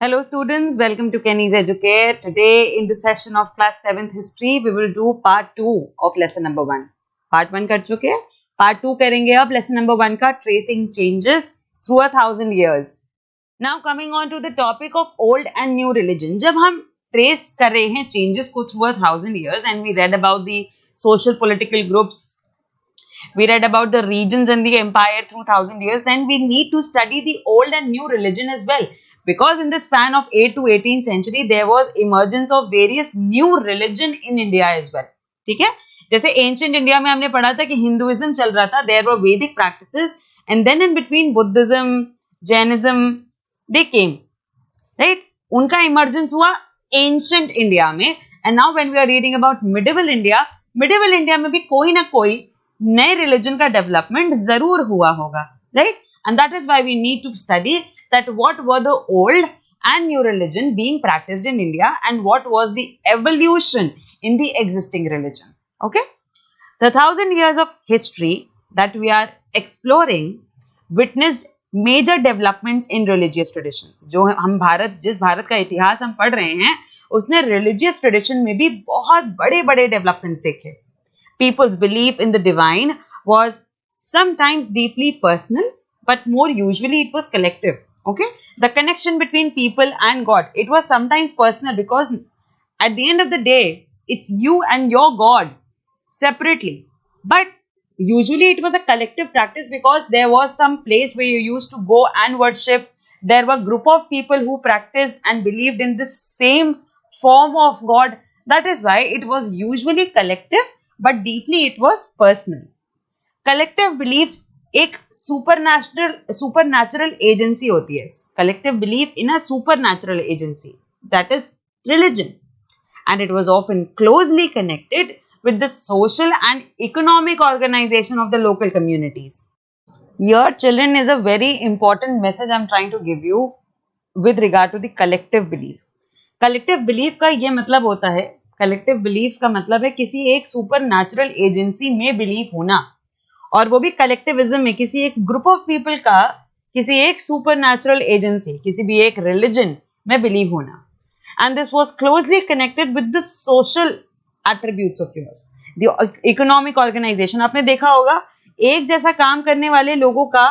Hello students, welcome to Kenny's Educate. Today in the session of class 7th history, we will do part 2 of lesson number 1. Part 1 कर चुके हैं, part 2 करेंगे अब lesson number 1 का tracing changes through 1,000 years. Now coming on to the topic of old and new religion. जब हम trace कर रहे हैं changes को through 1,000 years and we read about the social political groups, we read about the regions and the empire through 1,000 years, then we need to study the old and new religion as well. Because in the span of 8th to 18th century, there was emergence of various new religion in India as well. ठीक है, जैसे ancient India में हमने पढ़ा था कि Hinduism चल रहा था, there were Vedic practices, and then in between Buddhism, Jainism, they came, right? उनका emergence हुआ ancient India में, and now when we are reading about medieval India में भी कोई ना कोई नए religion का development जरूर हुआ होगा, right? And that is why we need to study that what were the old and new religion being practiced in India and what was the evolution in the existing religion. Okay? The 1,000 years of history that we are exploring witnessed major developments in religious traditions. जो हम जिस भारत का इतिहास हम पढ़ रहे हैं, उसने religious tradition में भी बहुत बड़े-बड़े developments देखे. People's belief in the divine was sometimes deeply personal, but more usually it was collective. Okay, the connection between people and God, it was sometimes personal because at the end of the day, it's you and your God separately. But usually it was a collective practice because there was some place where you used to go and worship. There were a group of people who practiced and believed in the same form of God. That is why it was usually collective, but deeply it was personal. Collective belief एक supernatural agency होती है. Collective belief in a supernatural agency, that is religion, and it was often closely connected with the social and economic organization of the local communities. Here, children, is a very important message I'm trying to give you with regard to the collective belief. Collective belief का ये मतलब होता है, collective belief का मतलब है किसी एक supernatural agency में belief होना, और वो भी कलेक्टिविज्म में किसी एक ग्रुप ऑफ पीपल का किसी एक सुपरनैचुरल एजेंसी, किसी भी एक रिलीजन में बिलीव होना. And this was closely connected with the social attributes of yours, the economic organisation. आपने देखा होगा एक जैसा काम करने वाले लोगों का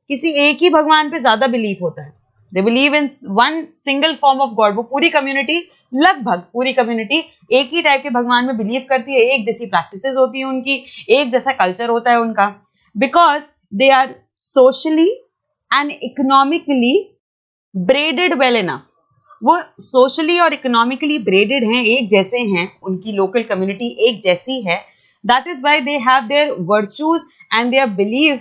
किसी एक ही भगवान पे ज्यादा बिलीव होता है. They believe in one single form of God. वो पूरी कम्युनिटी, लगभग पूरी कम्युनिटी एक ही टाइप के भगवान में बिलीव करती है, एक जैसी प्रैक्टिसेस होती है उनकी, एक जैसा कल्चर होता है उनका, because they are socially and economically bred well enough. वो सोशली और इकोनॉमिकली ब्रेडेड हैं, एक जैसे हैं, उनकी लोकल कम्युनिटी एक जैसी है. That is why they have their virtues and their believe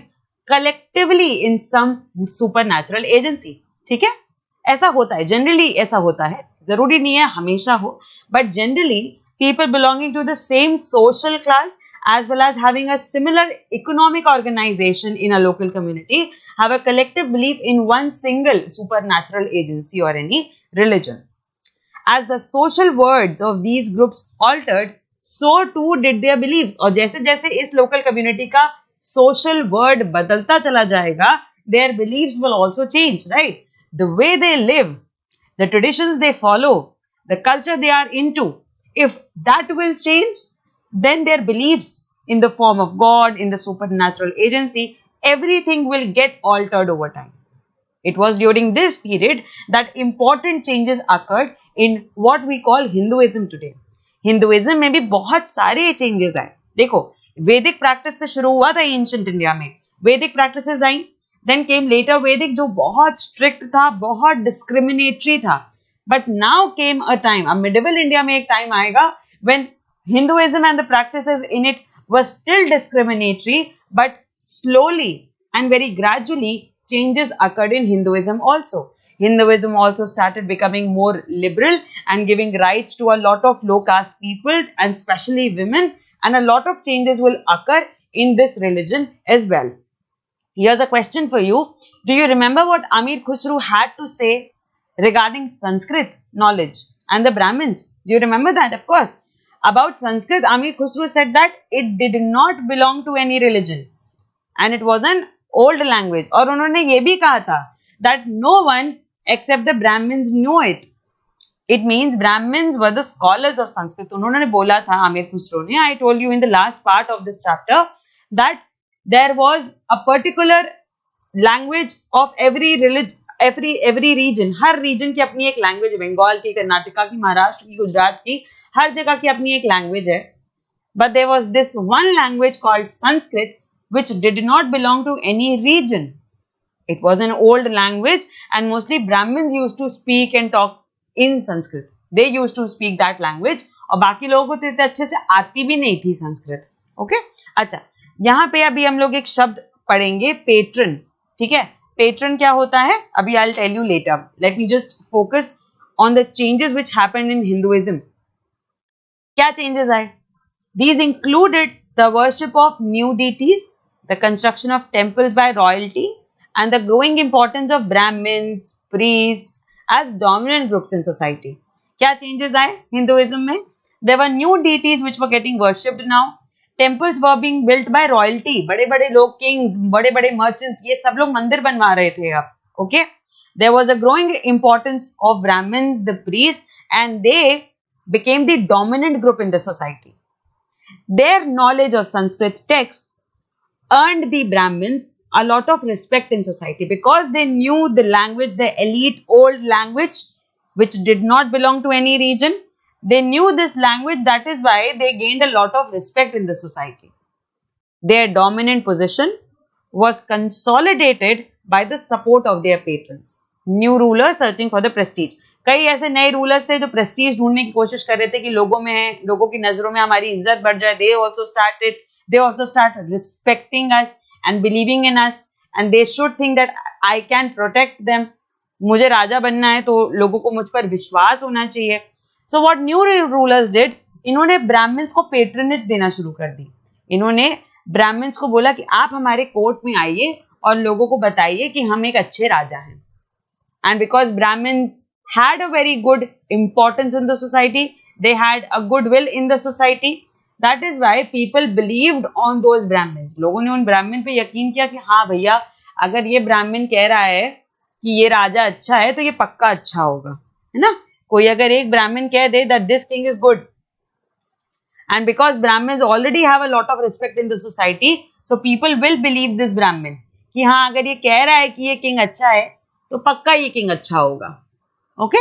collectively in some supernatural agency. ठीक है, ऐसा होता है, जनरली ऐसा होता है, जरूरी नहीं है हमेशा हो, but generally people belonging to the same social class as well as having a similar economic organization in a local community have a collective belief in one single supernatural agency or any religion. As the social words of these groups altered, so too did their beliefs. और जैसे जैसे इस local community का social word बदलता चला जाएगा, their beliefs will also change, right? The way they live, the traditions they follow, the culture they are into, if that will change, then their beliefs in the form of God, in the supernatural agency, everything will get altered over time. It was during this period that important changes occurred in what we call Hinduism today. Hinduism में भी बहुत सारे changes आए. देखो, वैदिक practice से शुरू हुआ था एंशिएंट इंडिया में, वैदिक प्रैक्टिसेस आई, देन केम लेटर वैदिक जो बहुत स्ट्रिक्ट था, बहुत डिस्क्रिमिनेटरी था. But now came a time, अब मिडिवल इंडिया में एक टाइम आएगा when Hinduism and the practices in it were still discriminatory, but slowly and very gradually changes occurred in Hinduism also. Hinduism also started becoming more liberal and giving rights to a lot of low caste people and especially women, and a lot of changes will occur in this religion as well. Here's a question for you. Do you remember what Amir Khusru had to say regarding Sanskrit knowledge and the Brahmins? Do you remember that? Of course. About Sanskrit, Amir Khusru said that it did not belong to any religion and it was an old language. और उन्होंने ये भी कहा था that no one except the Brahmins knew it. It means Brahmins were the scholars of Sanskrit. उन्होंने बोला था Amir Khusro ने, I told you in the last part of this chapter that there was a particular language of every religion, every region. Her region की अपनी एक language है. बंगाल की, कर्नाटका की, महाराष्ट्र की, गुजरात की, हर जगह की अपनी एक language है. But there was this one language called Sanskrit which did not belong to any region. It was an old language and mostly Brahmins used to speak and talk in Sanskrit. They used to speak that language और बाकी लोगों को तो इतने अच्छे से आती भी नहीं थी संस्कृत. ओके अच्छा, यहाँ पे अभी हम लोग एक शब्द पढ़ेंगे पेट्रन. ठीक है, पेट्रन क्या होता है अभी I'll tell you later. Let me just focus on the changes which happened in Hinduism. क्या changes आए? These included the worship of new deities, the construction of temples by royalty, and the growing importance of Brahmins, priests as dominant groups in society. क्या changes आए Hinduism में? There were new deities which were getting worshipped now. Temples were being built by royalty. बड़े बड़े लोग, kings, बड़े बड़े merchants, ये सब लोग मंदिर बनवा रहे थे अब. Okay? There was a growing importance of Brahmins, the priests, and they became the dominant group in the society. Their knowledge of Sanskrit texts earned the Brahmins a lot of respect in society because they knew the language, the elite old language which did not belong to any region. They knew this language, that is why they gained a lot of respect in the society. Their dominant position was consolidated by the support of their patrons. New rulers searching for the prestige. कई ऐसे नए rulers थे जो Prestige ढूंढने की कोशिश कर रहे थे कि लोगों की नजरों में हमारी इज्जत बढ़ जाए. They also start respecting us and believing in us, and they should think that I can protect them. मुझे राजा बनना है तो लोगों को मुझ पर विश्वास होना चाहिए. So what new rulers did, इन्होंने ब्राह्मण्स को पेट्रनेज देना शुरू कर दी. इन्होंने ब्राह्मण्स को बोला कि आप हमारे कोर्ट में आइए और लोगों को बताइए कि हम एक अच्छे राजा हैं. And because Brahmins had a very good importance in the society, they had a goodwill in the society. That is why people believed on those Brahmins. लोगों ने उन ब्राह्मण पे यकीन किया कि हाँ भैया, अगर ये ब्राह्मण कह रहा है कि ये राजा अच्छा है तो ये पक्का अच्छा होगा, है ना. कोई अगर एक ब्राह्मण कह दे that this king is good, and because Brahmins already have a lot of respect in the society, so people will believe this Brahmin कि हाँ अगर ये कह रहा है कि ये king अच्छा है तो पक्का ये king अच्छा होगा. Okay?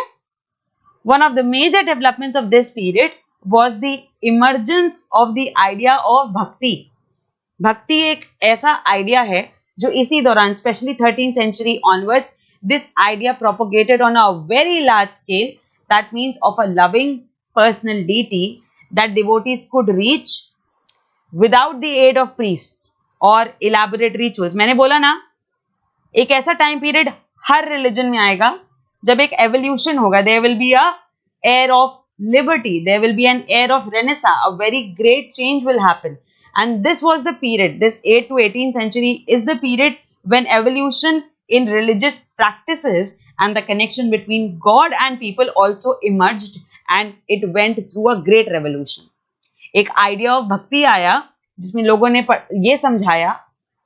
One of the major developments of this period was the emergence of the idea of bhakti. भक्ति एक ऐसा आइडिया है जो इसी दौरान, specially 13th century onwards, this idea propagated on a very large scale. That means of a loving personal deity that devotees could reach without the aid of priests or elaborate rituals. मैंने बोला ना, एक ऐसा time period हर religion में आएगा जब एक evolution होगा. There will be a air of liberty, there will be an air of renaissance, a very great change will happen. And this was the period, this 8th to 18th century is the period when evolution in religious practices and the connection between God and people also emerged, and it went through a great revolution. एक idea of भक्ति आया जिसमें लोगों ने ये समझाया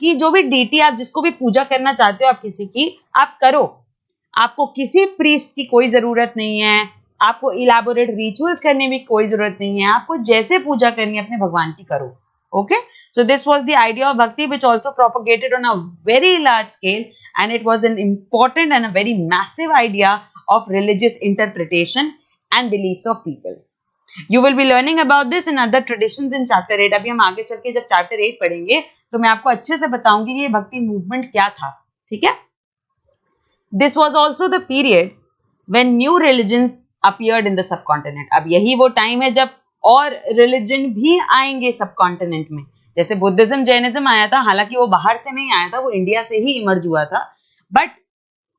कि जो भी डीटी, आप जिसको भी पूजा करना चाहते हो, आप किसी की, आप करो. आपको किसी प्रीस्ट की कोई जरूरत नहीं है, आपको इलैबोरेट रिचुअल्स करने की कोई जरूरत नहीं है, आपको जैसे पूजा करनी है अपने भगवान की करो. Okay, so this was the idea of bhakti which also propagated on a very large scale, and it was an important and a very massive idea of religious interpretation and beliefs of people. You will be learning about this in other traditions in chapter 8. अभी हम आगे चल के जब chapter 8 पढ़ेंगे तो मैं आपको अच्छे से बताऊंगी कि ये भक्ति मूवमेंट क्या था. ठीक है. This was also the period when new religions appeared in the subcontinent. अब यही वो टाइम है जब और रिलीजन भी आएंगे सबकॉन्टिनेंट में. जैसे बुद्धिज्म, जैनिज्म आया था, हालांकि वो बाहर से नहीं आया था, वो इंडिया से ही इमर्ज हुआ था. But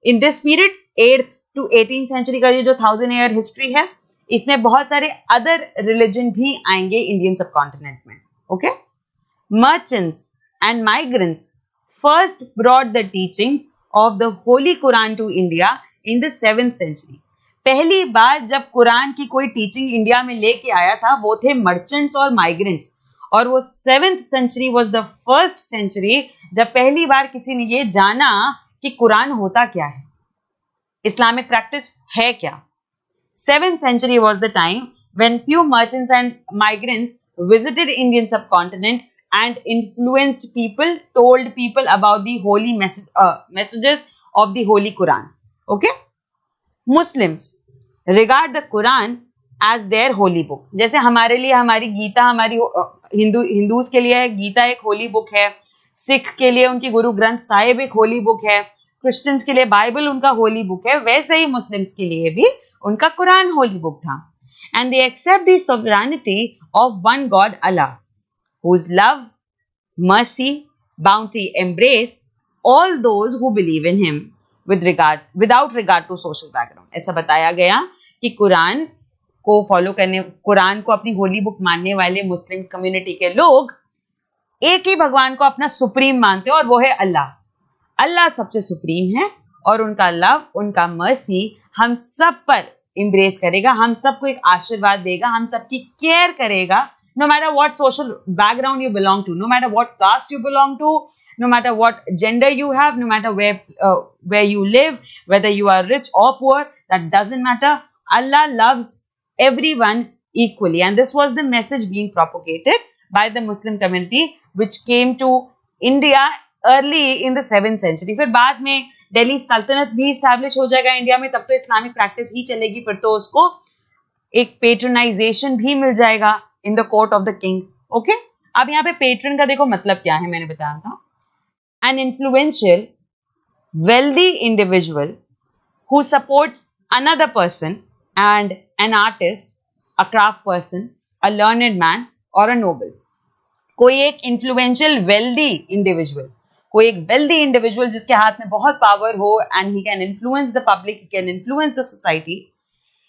in this period 8th to 18th century का ये जो 1000 year हिस्ट्री है, इसमें बहुत सारे अदर रिलीजन भी आएंगे इंडियन सबकॉन्टिनेंट में. Okay, merchants and migrants first brought the teachings of the holy Quran to India in the 7th century. पहली बार जब कुरान की कोई टीचिंग इंडिया में लेके आया था वो थे मर्चेंट्स और माइग्रेंट्स, और वो 7th century was the first century जब पहली बार किसी ने ये जाना कि कुरान होता क्या है. इस्लामिक प्रैक्टिस है क्या? 7th century was the time when few merchants and migrants visited Indian subcontinent and influenced people, told people about the holy messages of the Holy Quran. Okay? Muslims regard the Quran as their holy book. जैसे हमारे लिए हमारी गीता, हमारी Hindus के लिए गीता एक Holi book है, सिख के लिए उनकी गुरु ग्रंथ साहिब एक होली बुक है, क्रिश्चियंस के लिए बाइबल उनका होली बुक है, वैसे ही मुस्लिम्स के लिए भी उनका कुरान होली बुक था. And they accept the sovereignty of one God, Allah, whose love, mercy, bounty embrace all those who believe in him without regard to social background. ऐसा बताया गया कि कुरान को फॉलो करने, कुरान को अपनी होली बुक मानने वाले मुस्लिम कम्युनिटी के लोग एक ही भगवान को अपना सुप्रीम मानते हैं और वो है अल्लाह. अल्लाह सबसे सुप्रीम है और उनका लव, उनका मर्सी हम सब पर इम्ब्रेस करेगा, हम सबको एक आशीर्वाद देगा, हम सबकी केयर करेगा, no matter what social background you belong to, no matter what caste you belong to, no matter what gender you have, no matter where you live, whether you are rich or poor, that doesn't matter. Allah loves everyone equally, and this was the message being propagated by the Muslim community which came to India early in the 7th century. फिर बाद में दिल्ली सल्तनत भी establish हो जाएगा India में, तब तो इस्लामिक प्रैक्टिस ही चलेगी, फिर तो उसको एक पेट्रोनाइजेशन भी मिल जाएगा in the court of the king. Okay, अब यहाँ पे पेट्रन का देखो मतलब क्या है, मैंने बताया था. An influential wealthy individual who supports another person and an artist, a craft person, a learned man or a noble. कोई एक influential wealthy individual, कोई एक wealthy individual जिसके हाथ में बहुत power हो and he can influence the public, he can influence the society.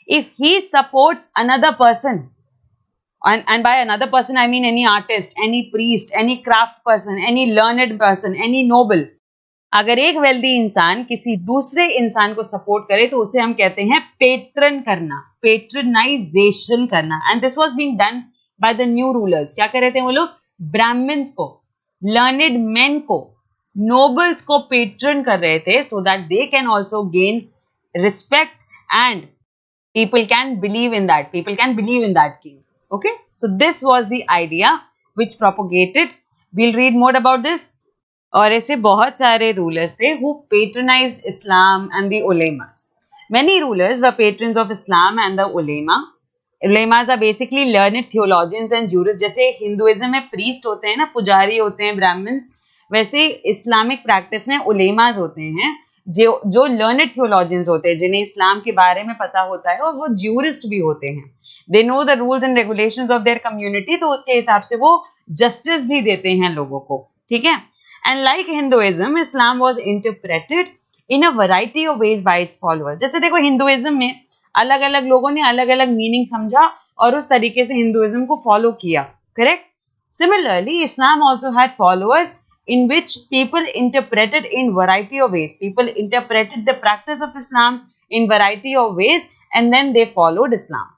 If he supports another person, and by another person I mean any artist, any priest, any craft person, any learned person, any noble. अगर एक wealthy इंसान किसी दूसरे इंसान को support करे तो उसे हम कहते हैं पेट्रन करना, पेट्रनाइजेशन करना. And this was being done by the new rulers. क्या कर रहे थे वो लोग? ब्राह्मण्स को, लर्नेड मेन को, नोबल्स को पेट्रन कर रहे थे so that they can also gain respect and people can believe in that, people can believe in that king. Okay, so this was the idea which propagated. We'll read more about this. और ऐसे बहुत सारे rulers थे who patronized Islam and the ulemas. Many rulers were patrons of Islam and the ulema. Ulemas are basically learned theologians and jurists. जैसे Hinduism में priest होते हैं ना, पुजारी होते हैं, ब्राह्मण्स, वैसे इस्लामिक प्रैक्टिस में उलेमास होते हैं जो लर्नेड थियोलॉजियंस होते हैं, जिन्हें इस्लाम के बारे में पता होता है और वो ज्यूरिस्ट भी होते हैं. They know the rules and regulations of their community, तो उसके हिसाब से वो जस्टिस भी देते हैं लोगों को. ठीक है. And like Hinduism, Islam was interpreted in a variety of ways bye it's followers. जैसे देखो हिंदुइज्म में अलग अलग लोगों ने अलग अलग मीनिंग समझा और उस तरीके से हिंदुइज्म को फॉलो किया. Correct. Similarly Islam also had followers in which people interpreted in variety of ways. People interpreted the practice of Islam in variety of ways and then they followed Islam.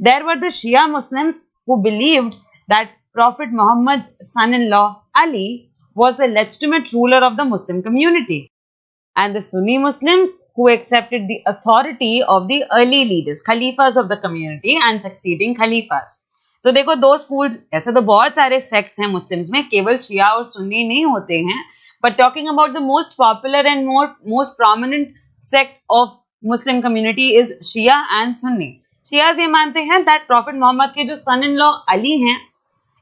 There were the Shia Muslims who believed that Prophet Muhammad's son-in-law Ali was the legitimate ruler of the Muslim community. And the Sunni Muslims who accepted the authority of the early leaders, Khalifas of the community and succeeding Khalifas. तो देखो दो schools, ऐसे तो बहुत सारे sects हैं Muslims में, केवल शिया और सुन्नी नहीं होते हैं, but talking about the most popular and most prominent sect of Muslim community is Shia and Sunni. Shias ये मानते हैं दैट प्रॉफिट मोहम्मद के जो सन इन लॉ अली हैं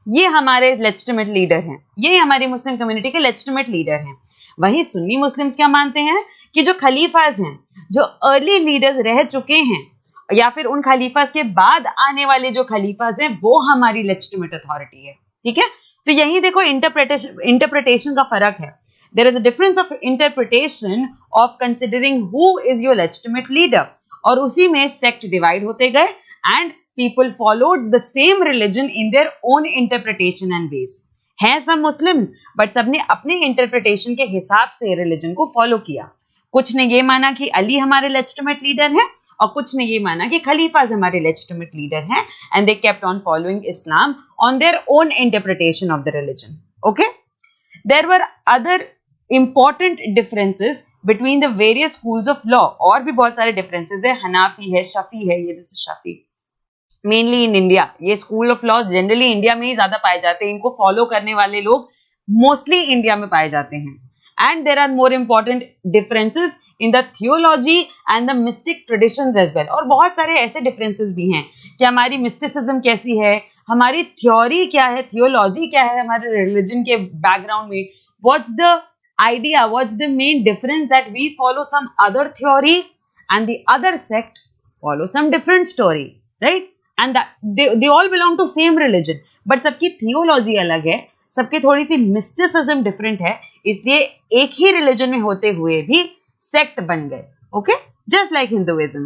ये हमारे लेजिटिमेट लीडर हैं, ये हमारी मुस्लिम कम्युनिटी के लेजिटिमेट लीडर हैं. वहीं सुन्नी मुस्लिम्स क्या मानते हैं कि जो खलीफाज हैं, जो अर्ली लीडर्स रह चुके हैं या फिर उन खलीफास के बाद आने वाले जो खलीफास हैं वो हमारी लेजिटिमेट अथॉरिटी है. ठीक है. तो यही देखो इंटरप्रिटेशन का फर्क है. There is a difference of interpretation of considering who is your legitimate leader, और उसी में सेक्ट डिवाइड होते गए and people followed the same religion in their own interpretation and ways. हैं सब मुस्लिम्स बट सबने अपने इंटरप्रिटेशन के हिसाब से रिलीजन को फॉलो किया. कुछ ने ये माना कि अली हमारे लेजिटिमेट लीडर हैं और कुछ ने ये माना कि खलीफाज हमारे लेजिटिमेट लीडर हैं, and they kept on following Islam on their own interpretation of the religion. Okay. There were other important differences between the various schools of law. और भी बहुत सारे differences है, हनाफी है, शफी है, ये this is Shafi, mainly in India. ये school of law generally India में ही ज्यादा पाए जाते हैं, इनको follow करने वाले लोग mostly India में पाए जाते हैं. And there are more important differences in the theology and the mystic traditions as well. और बहुत सारे ऐसे differences भी हैं कि हमारी mysticism कैसी है, हमारी theory क्या है, theology क्या है, हमारे religion के background में, what's the idea, what's the main difference that we follow some other theory and the other sect follow some different story, right? And that they all belong to same religion, but सबकी theology अलग है, सबकी थोड़ी सी mysticism different है, इसलिए एक ही religion में होते हुए भी sect बन गए, okay? Just like Hinduism.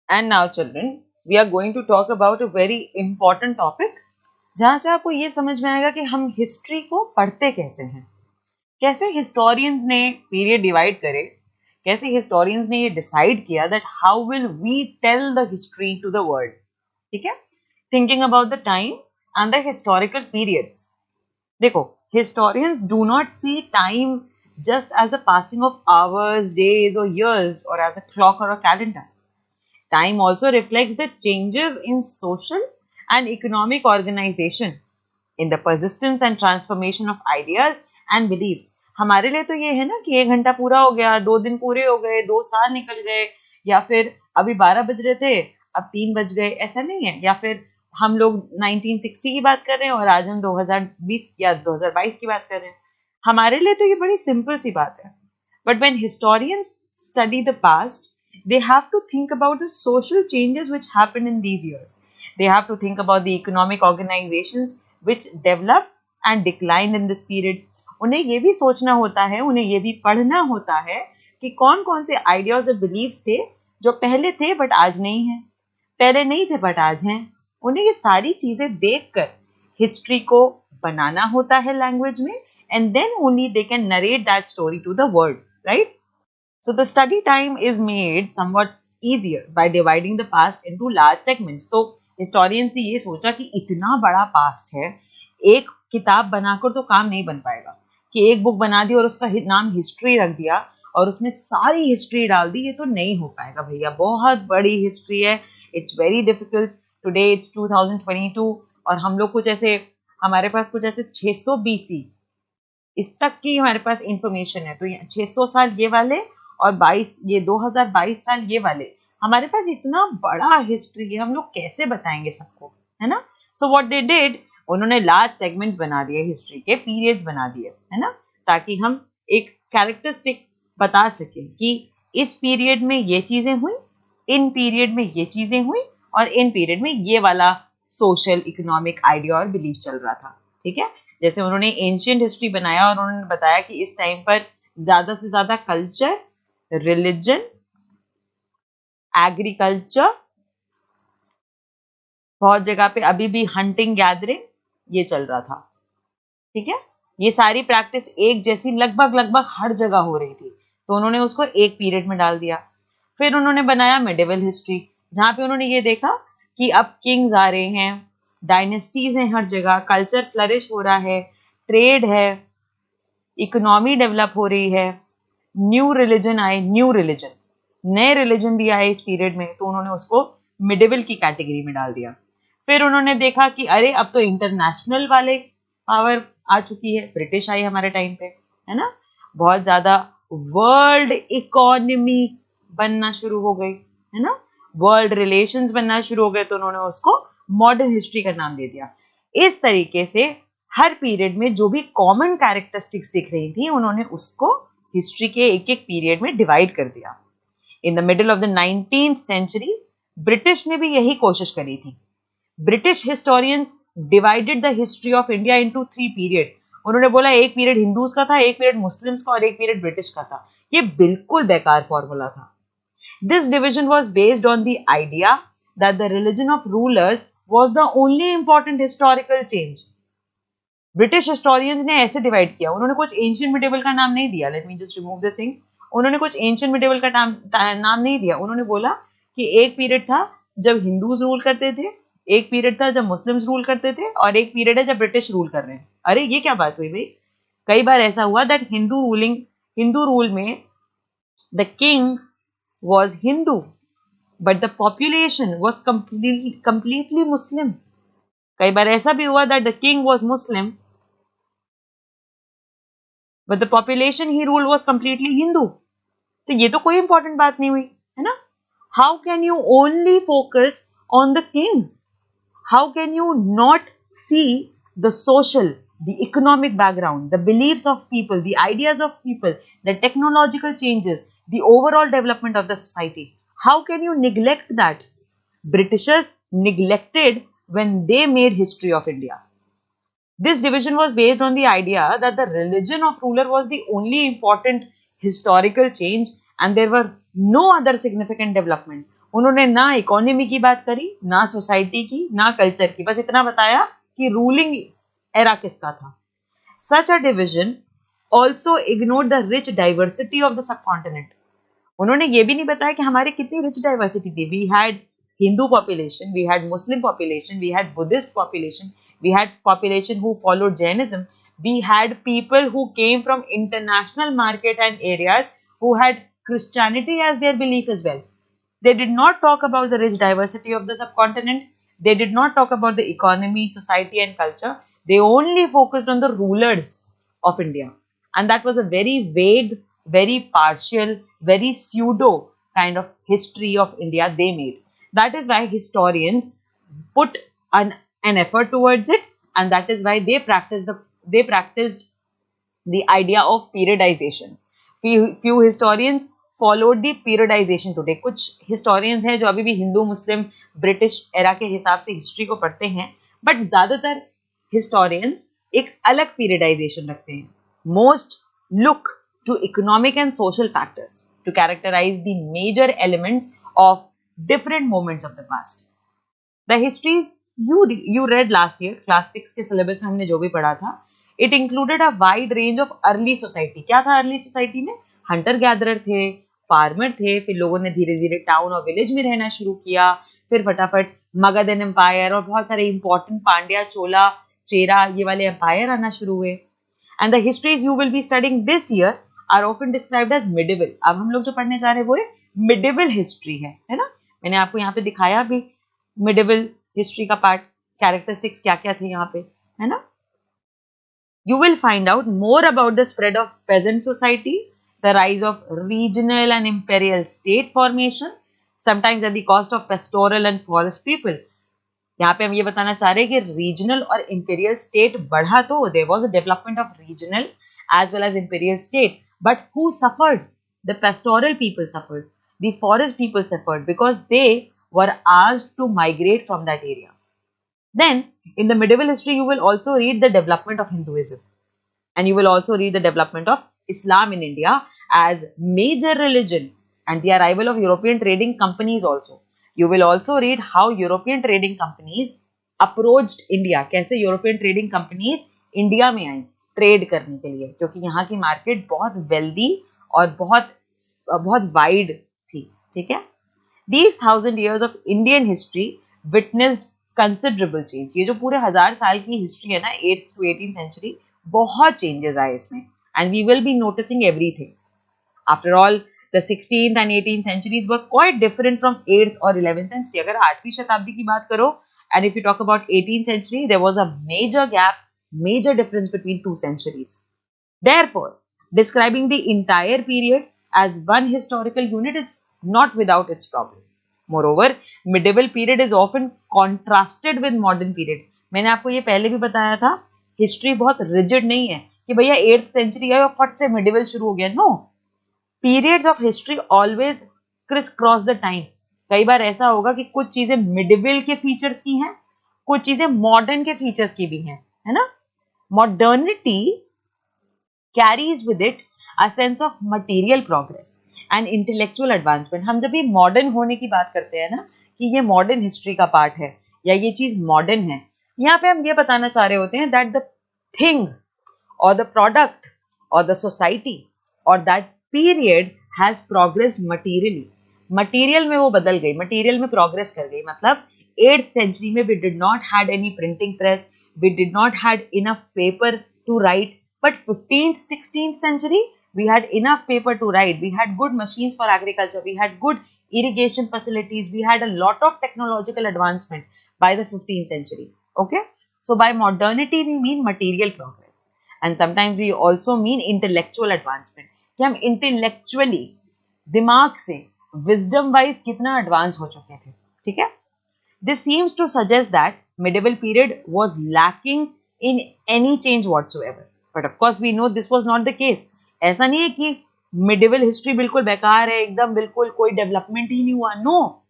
And now children, we are going to talk about a very important topic, जहाँ से आपको ये समझ में आएगा कि हम history को पढ़ते कैसे हैं, कैसे हिस्टोरियंस ने पीरियड डिवाइड करे, कैसे हिस्टोरियंस ने ये डिसाइड किया that how will we tell the history to the world. ठीक है, thinking about the time and the historical periods. देखो, historians do not see time just as a passing of hours, days or years, or as a clock or a calendar. Time also reflects the changes in social and economic organization, in the persistence and transformation of ideas and beliefs. हमारे लिए तो ये है ना कि 1 घंटा पूरा हो गया, 2 दिन पूरे हो गए, 2 साल निकल गए, या फिर अभी 12 बज रहे थे अब 3 बज गए, ऐसा नहीं है. या फिर हम लोग 1960 की बात कर रहे हैं और आज हम 2020 या 2022 की बात कर रहे हैं. हमारे लिए तो ये बड़ी सिंपल सी बात है. But when historians study the past, they have to think about the social changes which happened in these years. They have to think about the economic organizations which developed and declined in this period. उन्हें ये भी सोचना होता है, उन्हें ये भी पढ़ना होता है कि कौन कौन से आइडियाज और बिलीव्स थे जो पहले थे बट आज नहीं है, पहले नहीं थे बट आज हैं. उन्हें ये सारी चीजें देखकर हिस्ट्री को बनाना होता है लैंग्वेज में, and then only they can narrate that story to the world, right? So the study time is made somewhat easier by dividing the past into large segments. तो historians ने ये सोचा कि इतना बड़ा past है, एक किताब बनाकर तो काम नहीं बन पाएगा कि एक बुक बना दी और उसका नाम हिस्ट्री रख दिया और उसमें सारी हिस्ट्री डाल दी. ये तो नहीं हो पाएगा भैया, बहुत बड़ी हिस्ट्री है. It's very difficult. Today it's 2022 और हम लोग कुछ ऐसे, हमारे पास कुछ ऐसे 600 BC इस तक की हमारे पास इंफॉर्मेशन है. तो 600 साल ये वाले और 2022 साल ये वाले, हमारे पास इतना बड़ा हिस्ट्री है, हम लोग कैसे बताएंगे सबको, है ना? सो व्हाट दे डिड, उन्होंने लार्ज सेगमेंट्स बना दिए, हिस्ट्री के पीरियड्स बना दिए, है ना, ताकि हम एक कैरेक्टरिस्टिक बता सकें कि इस पीरियड में ये चीजें हुई, इन पीरियड में ये चीजें हुई और इन पीरियड में ये वाला सोशल इकोनॉमिक आइडिया और बिलीफ चल रहा था. ठीक है, जैसे उन्होंने एंशिएंट हिस्ट्री बनाया और उन्होंने बताया कि इस टाइम पर ज्यादा से ज्यादा कल्चर, रिलीजन, एग्रीकल्चर, बहुत जगह पे अभी भी हंटिंग गैदरिंग ये चल रहा था. ठीक है, ये सारी प्रैक्टिस एक जैसी लगभग हर जगह हो रही थी, तो उन्होंने उसको एक पीरियड में डाल दिया. फिर उन्होंने बनाया मिडिवल हिस्ट्री, जहां पे उन्होंने ये देखा कि अब किंग्स आ रहे हैं, डायनेस्टीज हैं हर जगह, कल्चर फ्लरिश हो रहा है, ट्रेड है, इकोनॉमी डेवलप हो रही है, न्यू रिलीजन आए, नए रिलीजन भी आए इस पीरियड में, तो उन्होंने उसको मिडिवल की कैटेगरी में डाल दिया. फिर उन्होंने देखा कि अरे अब तो इंटरनेशनल वाले पावर आ चुकी है, ब्रिटिश आई हमारे टाइम पे, है ना, बहुत ज्यादा वर्ल्ड इकोनॉमी बनना शुरू हो गई, है ना, वर्ल्ड रिलेशंस बनना शुरू हो गए, तो उन्होंने उसको मॉडर्न हिस्ट्री का नाम दे दिया. इस तरीके से हर पीरियड में जो भी कॉमन कैरेक्टरिस्टिक्स दिख रही थी, उन्होंने उसको हिस्ट्री के एक एक पीरियड में डिवाइड कर दिया. In the middle of the 19th century British ने भी यही कोशिश करी थी. British historians divided the history of India into 3 period. उन्होंने बोला एक पीरियड हिंदूज का था, एक पीरियड मुस्लिम्स का और एक पीरियड ब्रिटिश का था. ये बिल्कुल बेकार फॉर्मूला था. This division was based on the idea that the religion of rulers was the only important historical change. British historians ने ऐसे डिवाइड किया. उन्होंने कुछ एंशिएंट मिडिवल का नाम नहीं दिया. Let me just remove this thing. उन्होंने कुछ एंशिएंट मिडिवल का नाम नहीं दिया. उन्होंने बोला कि एक पीरियड था जब हिंदूज रूल करते थे, एक पीरियड था जब मुस्लिम्स रूल करते थे और एक पीरियड है जब ब्रिटिश रूल कर रहे हैं. अरे ये क्या बात हुई भाई? कई बार ऐसा हुआ that Hindu ruling Hindu rule में the king was Hindu but the population was completely Muslim. कई बार ऐसा भी हुआ that the king was Muslim but the population ही रूल वॉज कंप्लीटली हिंदू. तो ये तो कोई इंपॉर्टेंट बात नहीं हुई, है ना. How can you only focus on the king? How can you not see the social, the economic background, the beliefs of people, the ideas of people, the technological changes, the overall development of the society? How can you neglect that? Britishers neglected when they made history of India. This division was based on the idea that the religion of ruler was the only important historical change and there were no other significant development. उन्होंने ना economy की बात करी, ना society की, ना culture की, बस इतना बताया कि रूलिंग एरा किसका था. Such a division also ignored the rich diversity of the subcontinent. उन्होंने ये भी नहीं बताया कि हमारे कितनी रिच डाइवर्सिटी थी. We had Hindu population, we had Muslim population, we had Buddhist population, we had population who followed Jainism, we had people who came from international market and areas who had Christianity as their belief as well. They did not talk about the rich diversity of the subcontinent. They did not talk about the economy, society and culture. They only focused on the rulers of India. And that was a very vague, very partial, very pseudo kind of history of India they made. That is why historians put an effort towards it, and that is why they practiced the idea of periodization. Few historians followed the periodization today. कुछ historians हैं जो अभी भी हिंदू, मुस्लिम, British era के हिसाब से history को पढ़ते हैं, बट ज्यादातर historians एक अलग periodization रखते हैं. Most look to economic and social factors to characterize the major elements of different moments of the past. The histories you read last year, class 6 के syllabus में हमने जो भी पढ़ा था, it included a wide range of early society. क्या था early society में? हंटर गैदरर थे, फार्मर थे, फिर लोगों ने धीरे धीरे टाउन और विलेज में रहना शुरू किया, फिर फटाफट मगध एम्पायर और बहुत सारे इंपॉर्टेंट पांड्या, चोला, चेरा ये वाले एम्पायर आना शुरू हुए. And the histories you will be studying this year are often described as medieval. अब हम लोग जो पढ़ने जा रहे हैं वो मिडिवल हिस्ट्री है ना. मैंने आपको यहाँ पे दिखाया भी मिडिवल हिस्ट्री का पार्ट, कैरेक्टरिस्टिक्स क्या क्या थे यहाँ पे, है ना. You will find out more about the spread of peasant society, the rise of regional and imperial state formation, sometimes at the cost of pastoral and forest people. यहाँ पे हम ये बताना चाह रहे हैं कि रीजनल और इंपीरियल स्टेट बढ़ा तो, there was a development of regional as well as imperial state, but who suffered? The pastoral people suffered, the forest people suffered because they were asked to migrate from that area. Then, in the medieval history, you will also read the development of Hinduism. And you will also read the development of Islam in India as major religion and the arrival of European trading companies also. You will also read how European trading companies approached India. कैसे European trading companies India में आई trade करने के लिए, क्योंकि यहाँ की market बहुत wealthy और बहुत वाइड थी. ठीक है. These 1000 years of Indian history witnessed considerable change. ये जो पूरे 1000 साल की हिस्ट्री है ना, 8th to 18th century, बहुत चेंजेस आए इसमें, and we will be noticing everything. After all, the 16th and 18th centuries were quite different from 8th or 11th century. अगर 8वीं शताब्दी की बात करो, and if you talk about 18th century, there was a major gap, major difference between two centuries. Therefore, describing the entire period as one historical unit is not without its problem. Moreover, medieval period is often contrasted with modern period. मैंने आपको ये पहले भी बताया था, history बहुत rigid नहीं है कि भैया 8th सेंचुरी है और फट से मिडिवल शुरू हो गया. No, periods of history always क्रिस क्रॉस द टाइम. कई बार ऐसा होगा कि कुछ चीजें मिडिवल के फीचर्स की हैं, कुछ चीजें मॉडर्न के फीचर्स की भी हैं, है ना. Modernity carries with it a sense of material progress and intellectual advancement. हम जब भी मॉडर्न होने की बात करते हैं ना कि ये मॉडर्न हिस्ट्री का पार्ट है या ये चीज मॉडर्न है, यहाँ पे हम ये बताना चाह रहे होते हैं दैट द थिंग और द प्रोडक्ट और द सोसाइटी और that period has progressed materially. Material में वो बदल गई, मटीरियल में प्रोग्रेस कर गई. मतलब 8th सेंचुरी में we did not had any printing press, we did not had enough paper to write, but 15th 16th century we had enough paper to write, we had good machines for agriculture, we had good irrigation facilities, we had a lot of technological advancement by the 15th century. Okay, so by modernity we mean material progress, and sometimes we also mean intellectual advancement, कि हम intellectually दिमाग से wisdom wise कितना advance हो चुके थे. ठीक है. This seems to suggest that medieval period was lacking in any change whatsoever. But of course we know this was not the case. ऐसा नहीं है कि medieval history बिल्कुल बेकार है, एकदम बिल्कुल कोई development ही नहीं हुआ. No,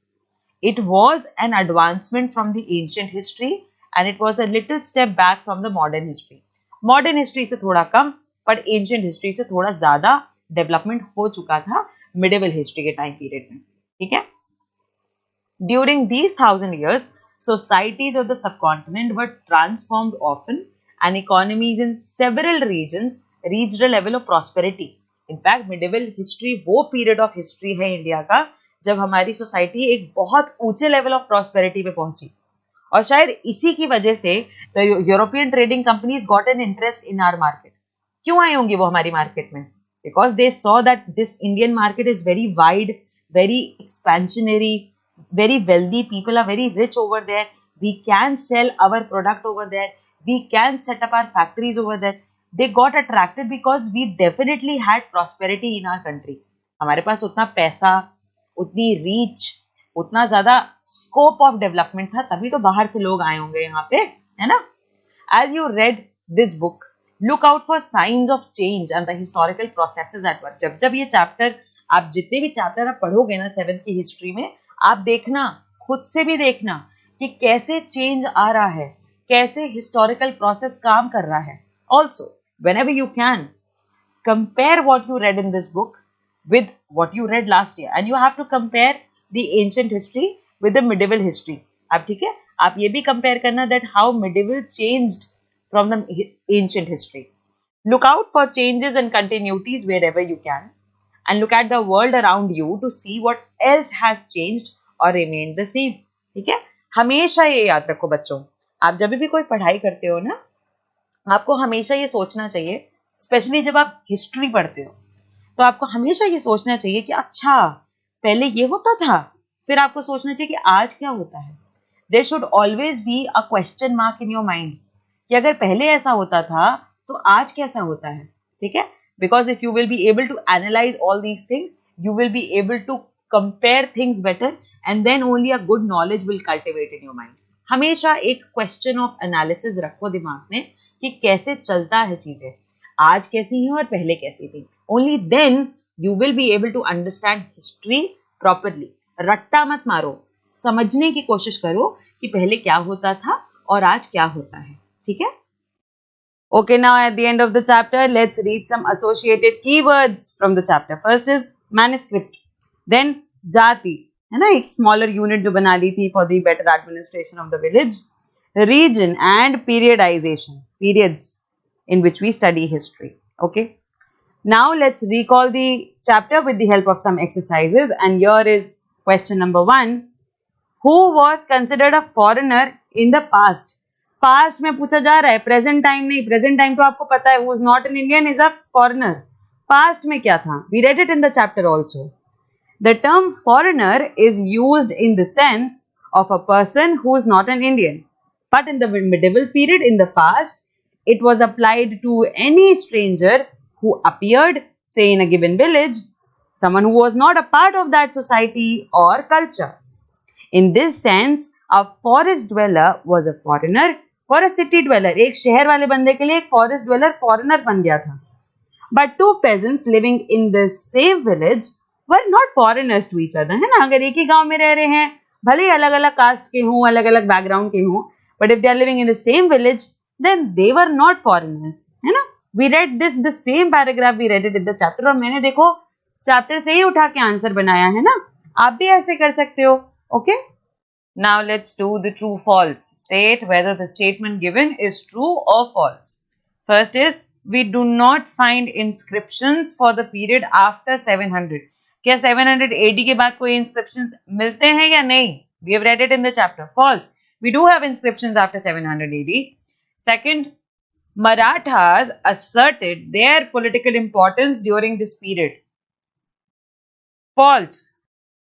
it was an advancement from the ancient history and it was a little step back from the modern history. Modern history से थोड़ा कम, but ancient history से थोड़ा ज़्यादा development हो चुका था medieval history के time period में. ठीक है. During these 1,000 years, societies of the subcontinent were transformed often and economies in several regions reached a level of prosperity. In fact, medieval history वो period of history है India का जब हमारी society एक बहुत ऊंचे level of prosperity पे पहुंची. और शायद इसी की वजह से the European trading companies got an interest in our market. क्यों आए होंगे वो हमारी market में? Because they saw that this Indian market is very wide, very expansionary, very wealthy, people are very rich over there, we can sell our product over there, we can set up our factories over there. They got attracted because we definitely had prosperity in our country. हमारे पास उतना पैसा, उतनी reach, उतना ज़्यादा scope of development था, तभी तो बाहर से लोग आए होंगे यहाँ पे, है ना. As you read this book, look out for signs of change and the historical processes at work. जब ये चैप्टर, आप जितने भी चैप्टर आप पढ़ोगे ना 7th की हिस्ट्री में, आप देखना, खुद से भी देखना कि कैसे चेंज आ रहा है, कैसे हिस्टोरिकल प्रोसेस काम कर रहा है. Also whenever you can, compare what you read in this book with what you read last year, and you have to compare the ancient history with the medieval history. अब ठीक है, आप ये भी compare करना that how medieval changed from the ancient history. Look out for changes and continuities wherever you can, and look at the world around you to see what else has changed or remained the same. ठीक है. हमेशा ये याद रखो बच्चों, आप जब भी कोई पढ़ाई करते हो ना, आपको हमेशा ये सोचना चाहिए, स्पेशली जब आप हिस्ट्री पढ़ते हो, तो आपको हमेशा ये सोचना चाहिए कि अच्छा पहले ये होता था, फिर आपको सोचना चाहिए कि आज क्या होता है. There should always be a question mark in your mind कि अगर पहले ऐसा होता था तो आज कैसा होता है. ठीक है. Because if you will be able to analyze all these things, you will be able to compare things better, and then only a good knowledge will cultivate in your mind. हमेशा एक question of analysis रखो दिमाग में कि कैसे चलता है चीजें, आज कैसी हैं और पहले कैसी थी. Only then you will be able to understand history properly. रट्टा मत मारो, समझने की कोशिश करो कि पहले क्या होता था और आज क्या होता है. ठीक है. Okay, now at the end of the chapter, let's read some associated keywords from the chapter. First is manuscript, then jati, है ना, एक smaller unit जो बना ली थी for the better administration of the village, region and periodization, periods in which we study history. Okay, now let's recall the chapter with the help of some exercises, and here is question number 1. Who was considered a foreigner in the past? Past में पूछा जा रहा है, present time नहीं. Present time तो आपको पता है, who is not an Indian is a foreigner. Past में क्या था? We read it in the chapter also. The term foreigner is used in the sense of a person who is not an Indian. But in the medieval period, in the past, it was applied to any stranger who appeared, say in a given village, someone who was not a part of that society or culture. In this sense, a forest dweller was a foreigner. For a city dweller, एक शहर वाले बंदे के लिए एक forest dweller foreigner बन गया था. But two peasants living in the same village were not foreigners to each other. है ना, अगर एक ही गांव में रह रहे हैं, भले ही अलग अलग कास्ट के हों, अलग अलग बैकग्राउंड के हों, but if they are living in the same village, then they were not foreigners. है ना. We read this, the same paragraph we read it in the chapter, और मैंने देखो चैप्टर से ही उठा के आंसर बनाया है ना. आप भी ऐसे कर सकते हो. Okay. Now let's do the true false. State whether the statement given is true or false. First is, we do not find inscriptions for the period after 700. क्या 700 AD के बाद कोई inscriptions मिलते हैं या नहीं? We have read it in the chapter. False. We do have inscriptions after 700 AD. Second, Marathas asserted their political importance during this period? False.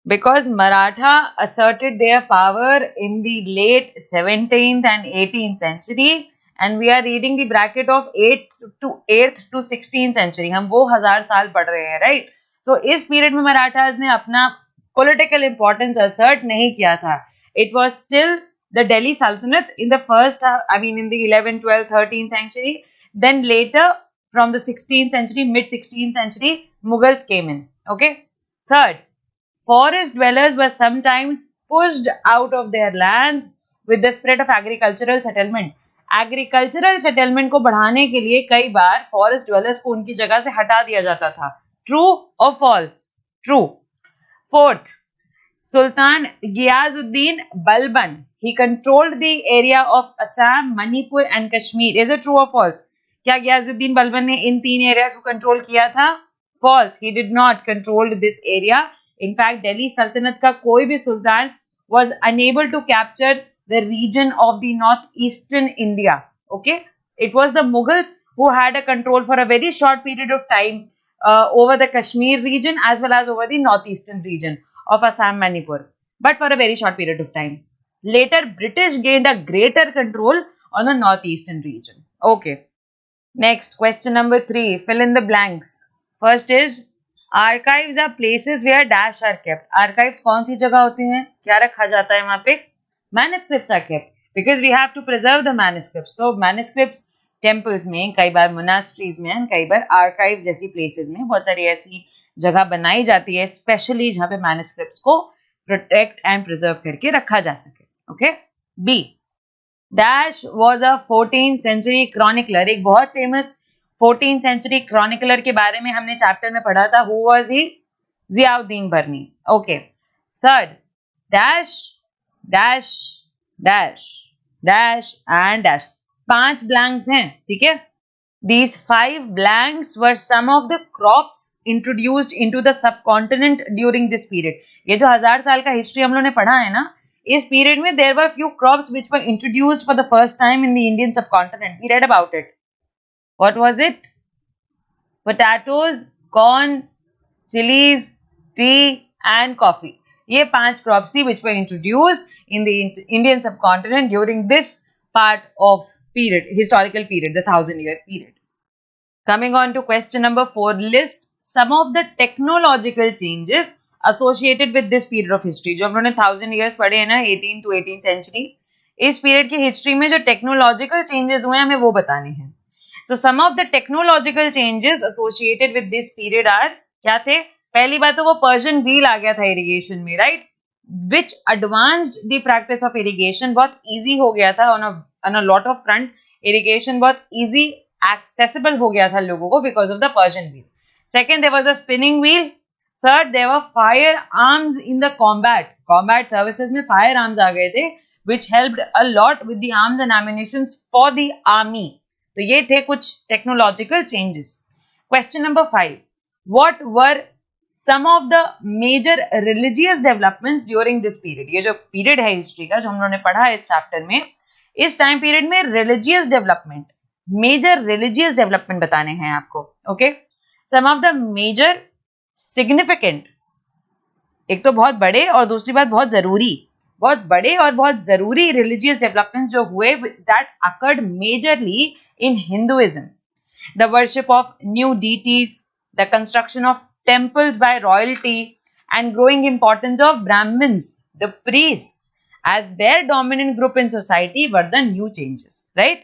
Because Maratha asserted their power in the late 17th and 18th century, and we are reading the bracket of 8th to 16th century. हम वो 1000 साल पढ़ रहे हैं, right? So इस period में मराठास ने अपना political importance assert नहीं किया था. It was still the Delhi Sultanate in the first, in the 11th, 12th, 13th century. Then later, from the 16th century, mid 16th century, Mughals came in. Okay. Third, forest dwellers were sometimes pushed out of their lands with the spread of agricultural settlement. Agricultural settlement को बढ़ाने के लिए कई बार forest dwellers को उनकी जगह से हटा दिया जाता था. True or false? True. Fourth, Sultan Ghiyazuddin Balban, he controlled the area of Assam, Manipur and Kashmir. Is it true or false? क्या Ghiyazuddin Balban ने इन 3 areas को control किया था? False. He did not control this area. In fact, Delhi Sultanate का कोई भी सुल्तान was unable to capture the region of the northeastern India. Okay, it was the Mughals who had a control for a very short period of time over the Kashmir region as well as over the northeastern region of Assam, Manipur, but for a very short period of time. Later, British gained a greater control on the northeastern region. Okay. Next, question number 3. Fill in the blanks. First is, archives are places where dash are kept. Archives कौन सी जगह होती हैं? क्या रखा जाता है वहाँ पे? Manuscripts are kept because we have to preserve the manuscripts. तो manuscripts temples में, कई बार monasteries में, कई बार archives जैसी places में बहुत सारी ऐसी जगह बनाई जाती है, स्पेशली जहाँ पे मैन्युस्क्रिप्ट्स को प्रोटेक्ट एंड प्रिजर्व करके रखा जा सके. Okay. B, dash was a 14th century chronicler. एक बहुत फेमस 14th सेंचुरी क्रॉनिकलर के बारे में हमने चैप्टर में पढ़ा था. Who was he? Ziauddin Barni. Okay. Third, dash dash dash dash and dash. 5 blanks हैं, ठीक है. These 5 blanks were some of the crops introduced into the subcontinent during this period. ये जो 1000 साल का हिस्ट्री हम लोगों ने पढ़ा है ना, इस पीरियड में there were few crops which were introduced for the first time in the Indian subcontinent. We read about it. What was it? Potatoes, corn, chilies, tea and coffee. ये 5 crops थी which were introduced in the Indian subcontinent during this part of period, historical period, the 1000-year period. Coming on to question number 4, list some of the technological changes associated with this period of history. जो हम लोगों ने 1000 years पढ़े हैं ना, 18th to 18th century, इस period की history में जो technological changes हुए हैं हमें वो बताने हैं. So some of the technological changes associated with this period are, क्या थे? पहली बात तो वो Persian wheel आ गया था irrigation में, right? Which advanced the practice of irrigation. बहुत easy हो गया था on a lot of front. Irrigation बहुत easy accessible हो गया था लोगों को because of the Persian wheel. Second, there was a spinning wheel. Third, there were firearms in the combat. Combat services में firearms आ गए थे which helped a lot with the arms and ammunitions for the army. तो ये थे कुछ technological changes. Question number 5. What were some of the major religious developments during this period? ये जो period है history का जो हम लोगों ने पढ़ा है इस chapter में, इस time period में religious development, major religious development बताने हैं आपको. Okay? Some of the major significant, एक तो बहुत बड़े और दूसरी बात बहुत जरूरी, बहुत बड़े और बहुत जरूरी religious developments जो हुए that occurred majorly in Hinduism. The worship of new deities, the construction of temples by royalty and growing importance of Brahmins, the priests, as their dominant group in society were the new changes, right?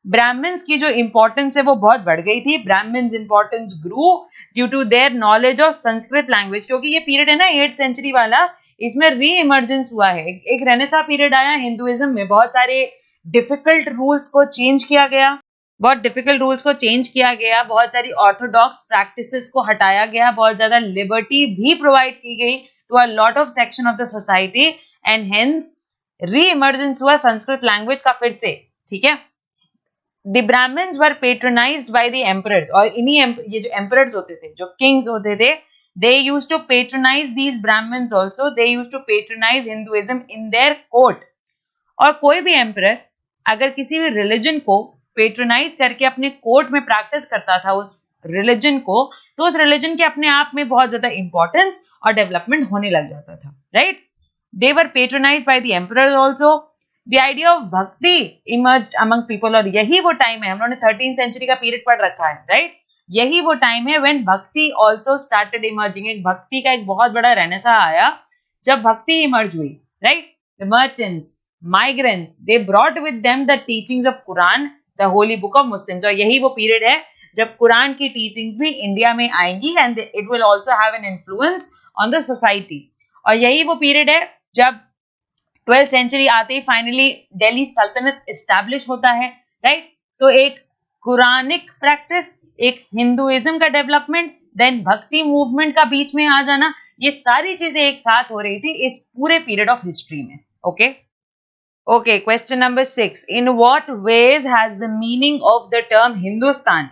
Brahmins की जो importance है वो बहुत बढ़ गई थी. Brahmins importance grew due to their knowledge of Sanskrit language. क्योंकि ये period है ना 8th century वाला, इसमें re-emergence हुआ है. एक रेनेसा पीरियड आया हिंदुइज्म में, बहुत सारे डिफिकल्ट रूल्स को चेंज किया गया, बहुत सारी ऑर्थोडॉक्स प्रैक्टिसेस को हटाया गया, बहुत ज्यादा लिबर्टी भी प्रोवाइड की गई to a lot of section of the society and hence re-emergence हुआ संस्कृत लैंग्वेज का फिर से. ठीक है. The Brahmins were patronized by the emperors. और इन्हीं ये जो emperors होते थे, जो kings होते थे, they used to patronize these Brahmins also. They used to patronize Hinduism in their court. और कोई भी emperor अगर किसी भी religion को पेट्रोनाइज करके अपने कोर्ट में प्रैक्टिस करता था उस रिलीजन को, तो उस रिलीजन के अपने आप में बहुत ज्यादा इंपॉर्टेंस और डेवलपमेंट होने लग जाता था, right? They were patronise by the emperor also. The idea of भक्ति इमर्ज्ड अमंग पीपल, और यही वो टाइम है, हम लोगों ने 13th सेंचुरी का पीरियड पढ़ रखा है, राइट? यही वो टाइम है व्हेन भक्ति ऑल्सो स्टार्टेड इमर्जिंग. एक भक्ति का एक बहुत बड़ा रेनेसा आया जब भक्ति इमर्ज हुई, right? The merchants, migrants, they brought with them the teachings of Quran, the holy book of Muslims. और यही वो पीरियड है जब कुरान की टीचिंग्स भी इंडिया में आएंगी and it will also have an influence on the society. और यही वो पीरियड है जब 12th सेंचुरी आते ही फाइनली दिल्ली सल्तनत एस्टैब्लिश होता है, राइट? तो एक कुरानिक प्रैक्टिस, एक हिंदुइज्म का डेवलपमेंट, देन भक्ति मूवमेंट का बीच में आ जाना, ये सारी चीजें एक साथ हो रही थी इस पूरे पीरियड ऑफ हिस्ट्री में. Okay Okay, question number 6. In what ways has the meaning of the term Hindustan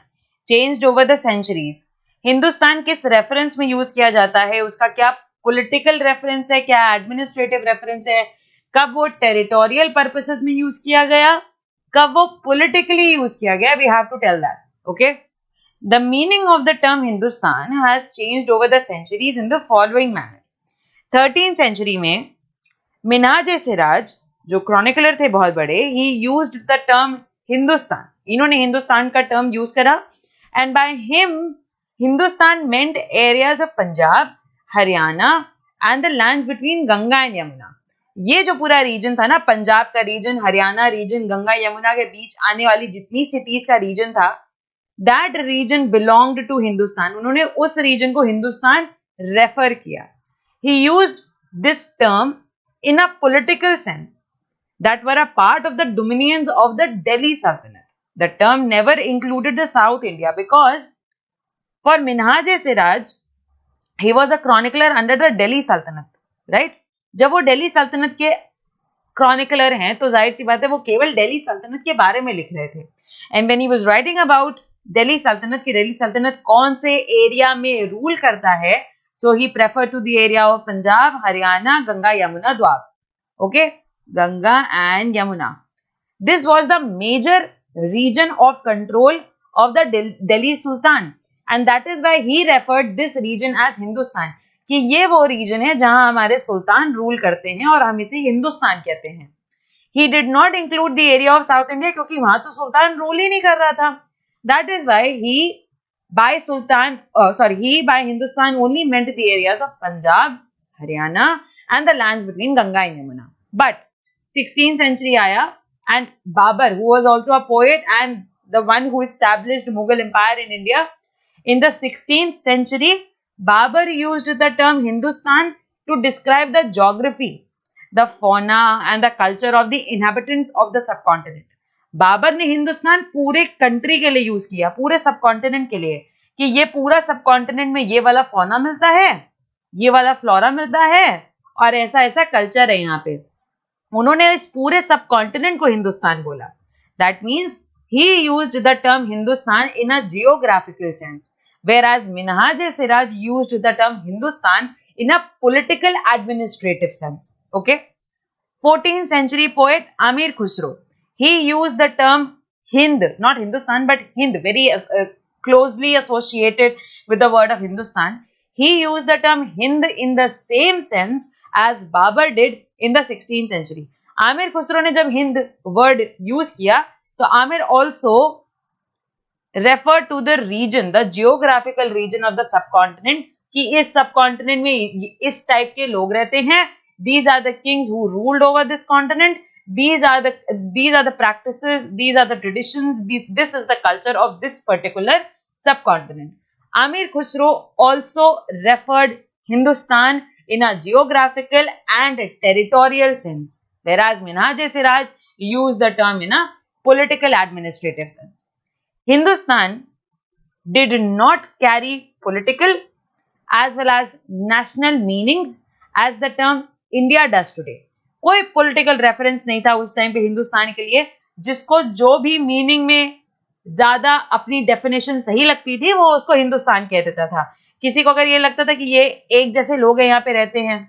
changed over the centuries? Hindustan किस रेफरेंस में यूज किया जाता है, उसका क्या पॉलिटिकल रेफरेंस है, क्या एडमिनिस्ट्रेटिव रेफरेंस है, कब वो टेरिटोरियल पर्पसेस में यूज किया गया, कब वो पॉलिटिकली यूज किया गया, we have to tell that. Okay? The meaning of the term Hindustan has changed over the centuries in the following manner. 13th century में मिन्हाज-ए-सिराज जो क्रॉनिकलर थे बहुत बड़े, he used the term Hindustan, इन्होंने हिंदुस्तान का टर्म यूज करा, and by him Hindustan meant areas of Punjab, Haryana and the lands between Ganga and Yamuna. ये जो पूरा रीजन था ना, पंजाब का रीजन, हरियाणा रीजन, गंगा यमुना के बीच आने वाली जितनी सिटीज का रीजन था, that region belonged to Hindustan. उन्होंने उस रीजन को हिंदुस्तान रेफर किया. He used this term in a political sense that were a part of the dominions of the Delhi Sultanate. The term never included the South India because for Minhaj-e-Siraj, he was a chronicler under the Delhi Sultanate, right? जब वो दिल्ली सल्तनत के chronicler हैं तो जाहिर सी बात है वो केवल दिल्ली सल्तनत के बारे में लिख रहे थे. And when he was writing about Delhi सल्तनत की दिल्ली सल्तनत कौन से एरिया में रूल करता है, so he preferred to the area of Punjab, Haryana, Ganga, Yamuna, Doab. Okay, Ganga and Yamuna. This was the major region of control of the Delhi Sultan, and that is why he referred this region as Hindustan. कि ये वो reason है जहां हमारे सुल्तान rule करते हैं और हम इसे हिंदुस्तान कहते हैं. He did not include the area of South India क्योंकि वहां तो सुल्तान रूल ही नहीं कर रहा था. That is why he by Hindustan only meant the areas of Punjab, Haryana and the lands between Ganga and Yamuna. But 16th century aaya and Babur, who was also a poet and the one who established Mughal Empire in India, in the 16th century, Babur used the term Hindustan to describe the geography, the fauna and the culture of the inhabitants of the subcontinent. Babar ने हिंदुस्तान पूरे country के लिए use किया, पूरे subcontinent के लिए, कि ये पूरा सबकॉन्टिनेंट में ये वाला फौना मिलता है, ये वाला फ्लोरा मिलता है और ऐसा ऐसा कल्चर है यहाँ पे. उन्होंने इस पूरे सबकॉन्टिनेंट को हिंदुस्तान बोला. That means he used the term Hindustan in a geographical sense, whereas Minhaj-e-Siraj used the term Hindustan in a political administrative sense. Okay. 14th century poet Amir Khusro, he used the term Hind, not Hindustan but Hind, very closely associated with the word of Hindustan. He used the term Hind in the same sense as Babur did in the 16th century. Amir Khusro ने जब Hind word use किया तो Aamir also referred to the region, the geographical region of the subcontinent, कि इस subcontinent में इस type के लोग रहते हैं. These are the kings who ruled over this continent. These are the practices, these are the traditions, this is the culture of this particular subcontinent. Amir Khusro also referred Hindustan in a geographical and territorial sense, whereas Minhaj-e-Siraj used the term in a political administrative sense. Hindustan did not carry political as well as national meanings as the term India does today. कोई political reference नहीं था उस time पे हिंदुस्तान के लिए, जिसको जो भी मीनिंग में ज्यादा अपनी डेफिनेशन सही लगती थी वो उसको हिंदुस्तान कह देता था. किसी को अगर ये लगता था कि ये एक जैसे लोग यहाँ पे रहते हैं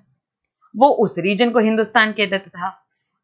वो उस रीजन को हिंदुस्तान कह देता था.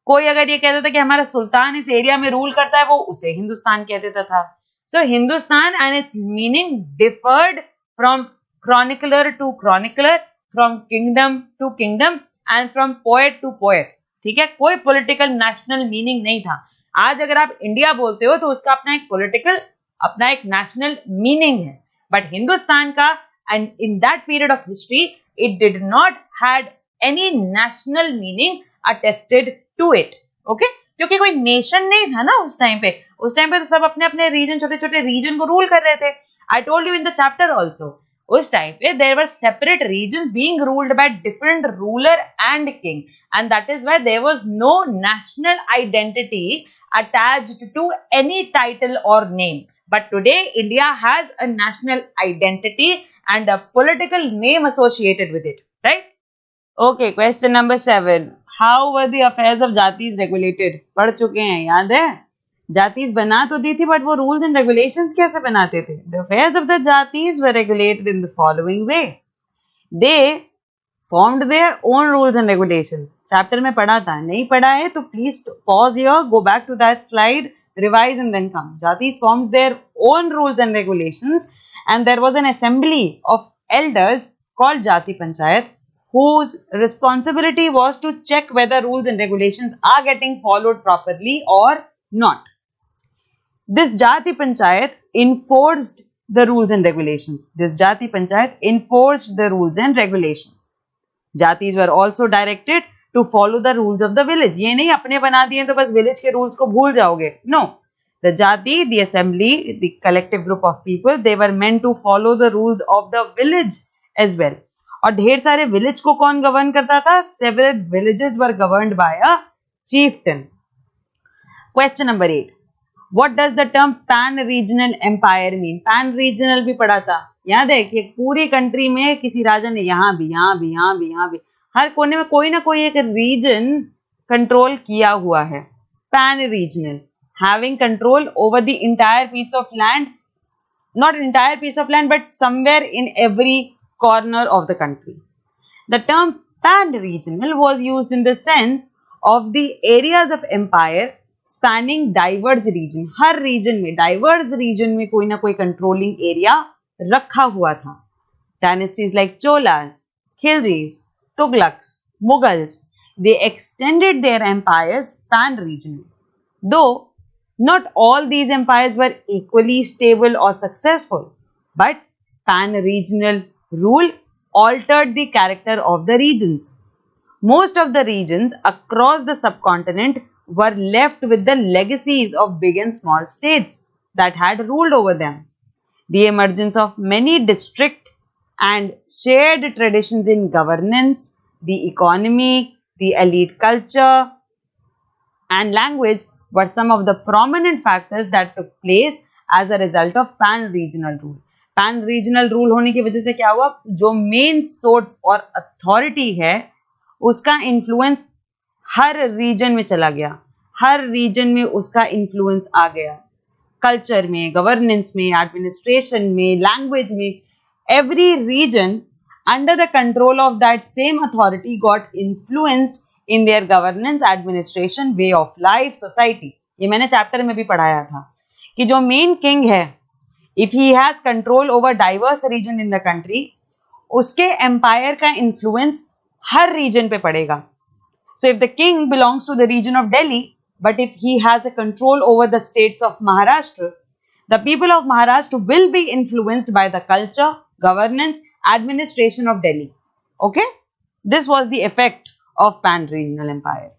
कोई अगर ये कहता था कि हमारा सुल्तान इस एरिया में रूल करता है, वो उसे हिंदुस्तान कह देता था. So Hindustan and its meaning differed from chronicler to chronicler, from kingdom to kingdom and from poet to poet. ठीक है, कोई पॉलिटिकल नेशनल मीनिंग नहीं था. आज अगर आप इंडिया बोलते हो तो उसका अपना एक पॉलिटिकल, अपना एक नेशनल मीनिंग है, बट हिंदुस्तान का and in that period of history it did not had any national meaning attested to it. Okay, क्योंकि कोई नेशन नहीं था ना उस टाइम पे. उस टाइम पे तो सब अपने अपने रीजन, छोटे छोटे रीजन को रूल कर रहे थे. I told you in the chapter also, उस टाइम पे there were separate regions being ruled by different ruler and king, and that is why there was no national identity attached to any title or name. But today India has a national identity and a political name associated with it, right? Okay, question number 7. How were the affairs of jatis regulated? पढ़ चुके हैं, याद है? जातीज बना तो दी थी, but वो rules and regulations कैसे बनाते थे? The affairs of the jatis were regulated in the following way. They formed their own rules and regulations. Chapter में पढ़ा था, नहीं पढ़ा है तो please pause here, go back to that slide, revise and then come. Jatis formed their own rules and regulations and there was an assembly of elders called jati panchayat, whose responsibility was to check whether rules and regulations are getting followed properly or not. This Jati Panchayat enforced the rules and regulations. This Jati Panchayat enforced the rules and regulations. Jatis were also directed to follow the rules of the village. ये नहीं अपने बना दिए तो बस village के rules को भूल जाओगे. No. The Jati, the assembly, the collective group of people, they were meant to follow the rules of the village as well. और ढेर सारे village को कौन govern करता था? Several villages were governed by a chieftain. Question number 8. What does the term pan-regional empire mean? Pan-regional भी पढ़ा था, याद है कि पूरी कंट्री में किसी राजा ने यहाँ भी, यहाँ भी, यहाँ भी, यहाँ भी, हर कोने में कोई ना कोई एक रीजन कंट्रोल किया हुआ है. Pan-regional, having control over the entire piece of land, not entire piece of land, but somewhere in every corner of the country. The term pan-regional was used in the sense of the areas of empire spanning diverse region. Her region में, diverse region में कोई ना कोई controlling area रखा हुआ था. Dynasties like Cholas, Khiljis, Tughlaqs, Mughals, they extended their empires pan-regional. Though not all these empires were equally stable or successful, but pan-regional rule altered the character of the regions. Most of the regions across the subcontinent were left with the legacies of big and small states that had ruled over them. The emergence of many district and shared traditions in governance, the economy, the elite culture and language were some of the prominent factors that took place as a result of pan-regional rule. Pan-regional rule होने की वजह से क्या हुआ? जो main source और authority है उसका influence हर रीजन में चला गया, हर रीजन में उसका इन्फ्लुएंस आ गया. कल्चर में, गवर्नेंस में, एडमिनिस्ट्रेशन में, लैंग्वेज में, every region under the control of that same authority got influenced in their governance, administration, way of life, society. ये मैंने चैप्टर में भी पढ़ाया था कि जो मेन किंग है, if he has control over diverse region in the country, उसके एम्पायर का इन्फ्लुएंस हर रीजन पे पड़ेगा. So if the king belongs to the region of Delhi, but if he has a control over the states of Maharashtra, the people of Maharashtra will be influenced by the culture, governance, administration of Delhi. Okay? This was the effect of pan-regional empire.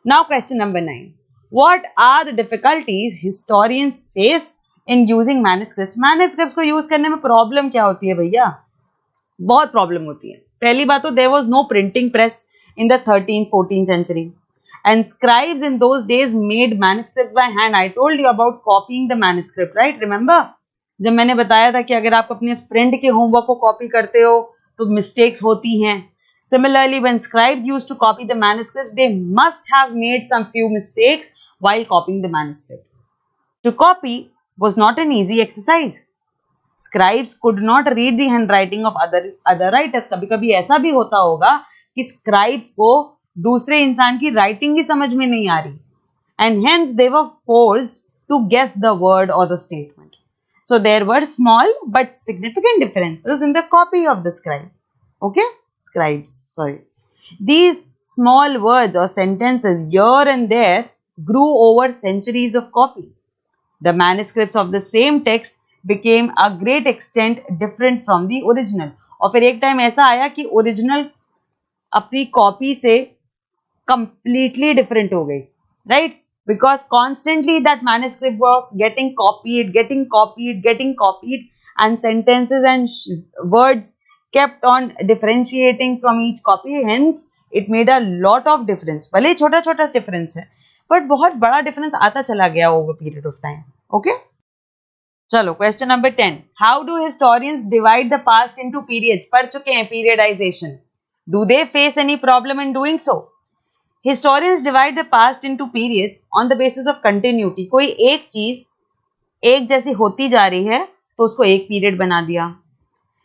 Now question number 9. What are the difficulties historians face in using manuscripts? Manuscripts को use करने में problem क्या होती है भैया? बहुत problem होती है. पहली बात तो there was no printing press in the 13th 14th century, and scribes in those days made manuscript by hand. I told you about copying the manuscript, right? Remember जब मैंने बताया था कि अगर आप अपने फ्रेंड के होमवर्क को कॉपी करते हो तो मिस्टेक्स होती हैं. Similarly, when scribes used to copy the manuscripts, they must have made some few mistakes while copying the manuscript. To copy was not an easy exercise. Scribes could not read the handwriting of other writers. कभी कभी ऐसा भी होता होगा कि scribes को दूसरे इंसान की राइटिंग ही समझ में नहीं आ रही, and hence they were forced to guess the word or the statement. So there were small but significant differences in the copy of the scribe. Okay? Scribes, sorry. These small words or sentences here and there grew over centuries of copy. The manuscripts of the same text became a great extent different from the original. और फिर एक time ऐसा आया कि original अपनी copy से completely different हो गई, right? Because constantly that manuscript was getting copied, and sentences and words kept on differentiating from each copy. Hence, it made a lot of difference. भले छोटा छोटा difference है, but बहुत बड़ा difference आता चला गया over period of time. Okay? चलो question number 10. How do historians divide the past into periods? पढ़ चुके हैं periodization. Do they face any problem in doing so? Historians divide the past into periods on the basis of continuity. कोई एक चीज एक जैसी होती जा रही है तो उसको एक पीरियड बना दिया.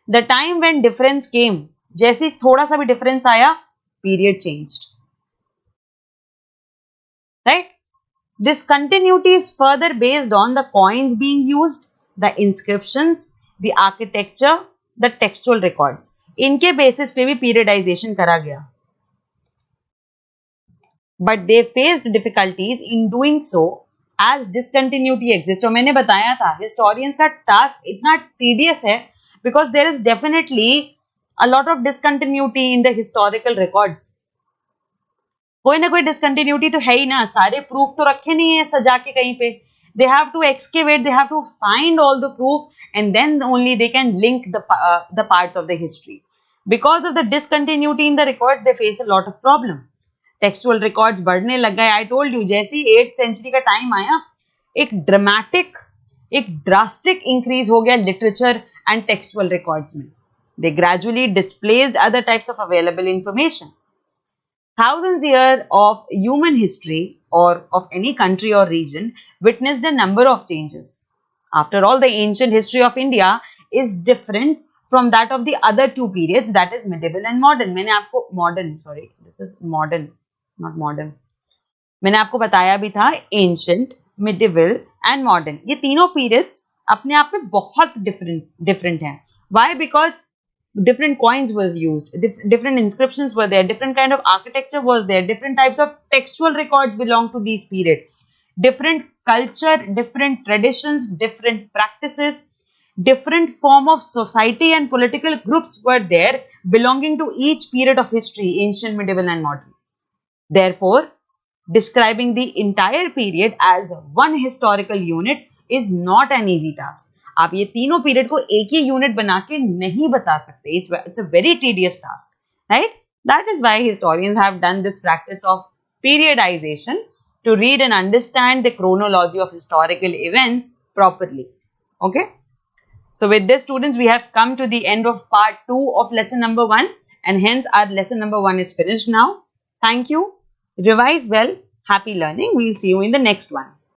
The time when difference came, जैसे थोड़ा सा भी difference आया, period changed. Right? This continuity is further based on the coins being used, the inscriptions, the architecture, the textual records. इनके basis पे भी periodization करा गया. But they faced difficulties in doing so as discontinuity exists. और मैंने बताया था historians का task इतना tedious है because there is definitely a lot of discontinuity in the historical records. कोई ना कोई discontinuity तो है ही ना, सारे proof तो रखे नहीं है सजा के कहीं पे. They have to excavate, they have to find all the proof, and then only they can link the parts of the history. Because of the discontinuity in the records, they face a lot of problem. Textual records बढ़ने लग गए. I told you जैसे ही 8th century का time आया एक drastic increase हो गया literature and textual records में. They gradually displaced other types of available information. Thousands years of human history or of any country or region witnessed a number of changes. After all, the ancient history of India is different from that of the other two periods, that is medieval and modern. मैंने आपको modern. मैंने आपको बताया भी था ancient, medieval and modern. ये तीनों periods अपने आप में बहुत different हैं. Why? Because different coins was used, different inscriptions were there, different kind of architecture was there, different types of textual records belong to these period, different culture, different traditions, different practices, different form of society and political groups were there belonging to each period of history, ancient, medieval and modern. Therefore, describing the entire period as one historical unit is not an easy task. आप ये तीनों period को एक ही unit बना के नहीं बता सकते. It's a very tedious task, right? That is why historians have done this practice of periodization to read and understand the chronology of historical events properly. Okay? So with this, students, we have come to the end of part 2 of lesson number 1, and hence our lesson number 1 is finished now. Thank you. Revise well. Happy learning. We'll see you in the next one.